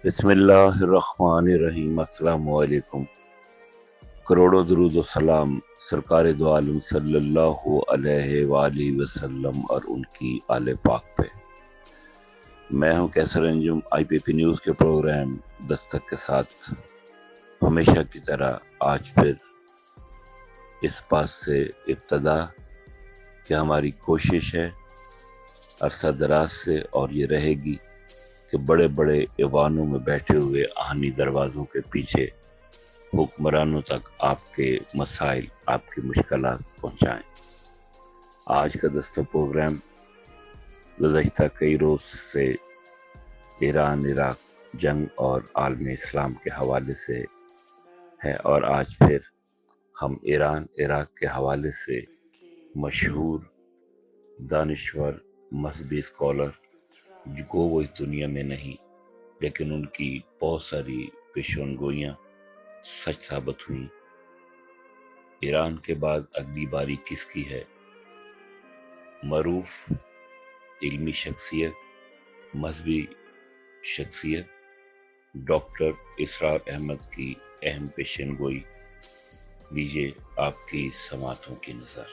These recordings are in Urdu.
بسم اللہ الرحمن الرحیم۔ السلام علیکم۔ کروڑوں درود و سلام سرکار دو عالم صلی اللہ علیہ وآلہ وسلم اور ان کی آل پاک پہ۔ میں ہوں کیسر انجم، آئی پی پی نیوز کے پروگرام دستک کے ساتھ ہمیشہ کی طرح آج پھر اس بات سے ابتدا کہ ہماری کوشش ہے عرصہ دراز سے، اور یہ رہے گی کہ بڑے بڑے ایوانوں میں بیٹھے ہوئے آہنی دروازوں کے پیچھے حکمرانوں تک آپ کے مسائل، آپ کی مشکلات پہنچائیں۔ آج کا دستہ پروگرام گزشتہ کئی روز سے ایران عراق جنگ اور عالم اسلام کے حوالے سے ہے، اور آج پھر ہم ایران عراق کے حوالے سے مشہور دانشور مذہبی اسکالر جو وہ اس دنیا میں نہیں لیکن ان کی بہت ساری پیشن گوئیاں سچ ثابت ہوئیں۔ ایران کے بعد اگلی باری کس کی ہے؟ معروف علمی شخصیت، مذہبی شخصیت ڈاکٹر اسرار احمد کی اہم پیشن گوئی، لیجیے آپ کی سماعتوں کی نظر۔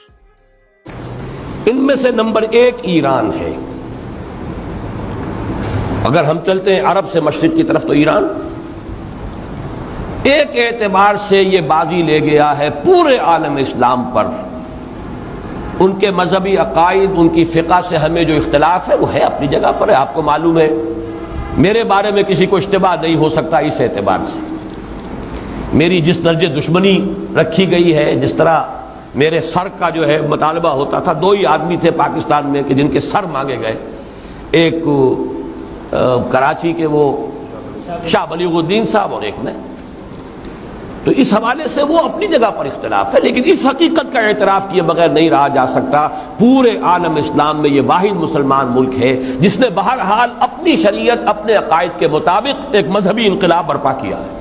ان میں سے نمبر 1 ایران ہے۔ اگر ہم چلتے ہیں عرب سے مشرق کی طرف تو ایران ایک اعتبار سے یہ بازی لے گیا ہے پورے عالم اسلام پر۔ ان کے مذہبی عقائد، ان کی فقہ سے ہمیں جو اختلاف ہے وہ ہے اپنی جگہ پر ہے، آپ کو معلوم ہے۔ میرے بارے میں کسی کو اشتباہ نہیں ہو سکتا اس اعتبار سے۔ میری جس درجے دشمنی رکھی گئی ہے، جس طرح میرے سر کا جو ہے مطالبہ ہوتا تھا، 2 ہی آدمی تھے پاکستان میں کہ جن کے سر مانگے گئے، ایک کراچی کے وہ شاہ بلیغ الدین صاحب اور ایک نے، تو اس حوالے سے وہ اپنی جگہ پر اختلاف ہے، لیکن اس حقیقت کا اعتراف کیے بغیر نہیں رہا جا سکتا پورے عالم اسلام میں یہ واحد مسلمان ملک ہے جس نے بہرحال اپنی شریعت، اپنے عقائد کے مطابق ایک مذہبی انقلاب برپا کیا ہے،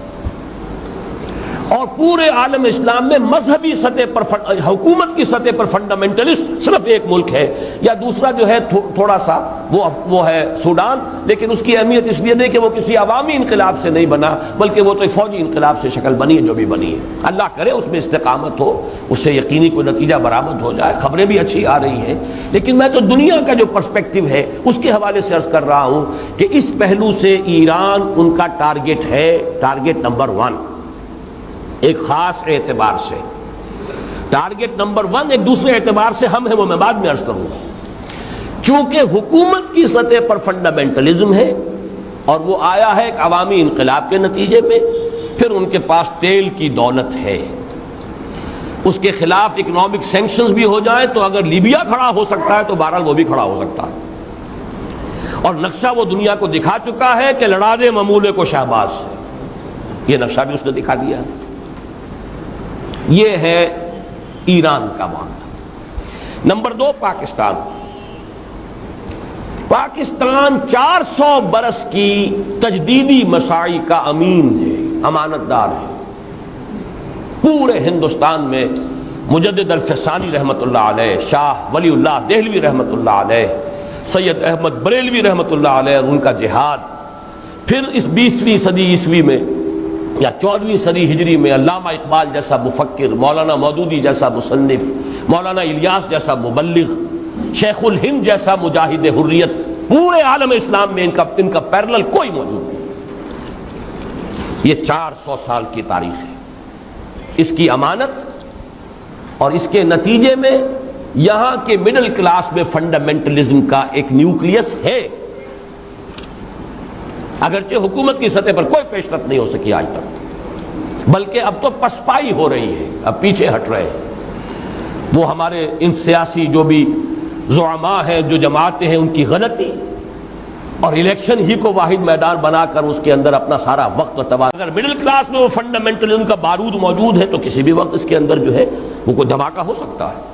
اور پورے عالم اسلام میں مذہبی سطح پر حکومت کی سطح پر فنڈامنٹلسٹ صرف ایک ملک ہے، یا دوسرا جو ہے تھوڑا سا وہ ہے سوڈان، لیکن اس کی اہمیت اس لیے نہیں کہ وہ کسی عوامی انقلاب سے نہیں بنا، بلکہ وہ تو ایک فوجی انقلاب سے شکل بنی ہے جو بھی بنی ہے۔ اللہ کرے اس میں استقامت ہو، اس سے یقینی کوئی نتیجہ برآمد ہو جائے۔ خبریں بھی اچھی آ رہی ہیں، لیکن میں تو دنیا کا جو پرسپیکٹو ہے اس کے حوالے سے عرض کر رہا ہوں کہ اس پہلو سے ایران ان کا ٹارگٹ ہے، ٹارگٹ نمبر 1 ایک خاص اعتبار سے۔ ٹارگٹ نمبر 1 ایک دوسرے اعتبار سے ہم ہیں، وہ میں بعد میں عرض کروں گا۔ چونکہ حکومت کی سطح پر فنڈامنٹلزم ہے اور وہ آیا ہے ایک عوامی انقلاب کے نتیجے میں، پھر ان کے پاس تیل کی دولت ہے، اس کے خلاف اکنامک سینکشنز بھی ہو جائیں تو اگر لیبیا کھڑا ہو سکتا ہے تو بہرحال وہ بھی کھڑا ہو سکتا ہے، اور نقشہ وہ دنیا کو دکھا چکا ہے کہ لڑا دے ممولے کو شہباز، یہ نقشہ بھی اس نے دکھا دیا ہے۔ یہ ہے ایران کا معاملہ۔ نمبر 2 پاکستان۔ پاکستان 400 برس کی تجدیدی مساعی کا امین ہے، امانت دار ہے۔ پورے ہندوستان میں مجدد الفسانی رحمت اللہ علیہ، شاہ ولی اللہ دہلوی رحمت اللہ علیہ، سید احمد بریلوی رحمت اللہ علیہ اور ان کا جہاد، پھر اس 20ویں صدی عیسوی میں یا 14ویں صدی ہجری میں علامہ اقبال جیسا مفکر، مولانا مودودی جیسا مصنف، مولانا الیاس جیسا مبلغ، شیخ الہند جیسا مجاہد حریت، پورے عالم اسلام میں ان کا پیرلل کوئی موجود نہیں۔ یہ 400 سال کی تاریخ ہے، اس کی امانت، اور اس کے نتیجے میں یہاں کے مڈل کلاس میں فنڈامنٹلزم کا ایک نیوکلیس ہے، اگرچہ حکومت کی سطح پر کوئی پیش رفت نہیں ہو سکی آج تک، بلکہ اب تو پسپائی ہو رہی ہے، اب پیچھے ہٹ رہے ہیں۔ وہ ہمارے ان سیاسی جو بھی زعماء ہیں، جو جماعتیں ہیں، ان کی غلطی اور الیکشن ہی کو واحد میدان بنا کر اس کے اندر اپنا سارا وقت و توانائی، اگر مڈل کلاس میں وہ فنڈامنٹلزم کا بارود موجود ہے تو کسی بھی وقت اس کے اندر جو ہے وہ کوئی دھماکہ ہو سکتا ہے۔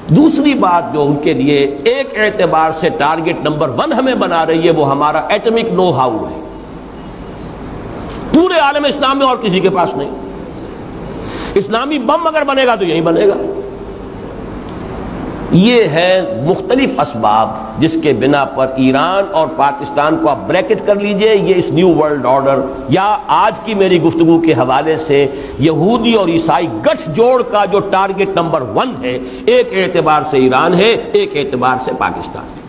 دوسری بات جو ان کے لیے ایک اعتبار سے ٹارگٹ نمبر 1 ہمیں بنا رہی ہے، وہ ہمارا ایٹمک نو ہاؤ ہے۔ پورے عالم اسلام میں اور کسی کے پاس نہیں۔ اسلامی بم اگر بنے گا تو یہی بنے گا۔ یہ ہے مختلف اسباب جس کے بنا پر ایران اور پاکستان کو آپ بریکٹ کر لیجئے، یہ اس نیو ورلڈ آرڈر یا آج کی میری گفتگو کے حوالے سے یہودی اور عیسائی گٹھ جوڑ کا جو ٹارگٹ نمبر 1 ہے، ایک اعتبار سے ایران ہے، ایک اعتبار سے پاکستان ہے۔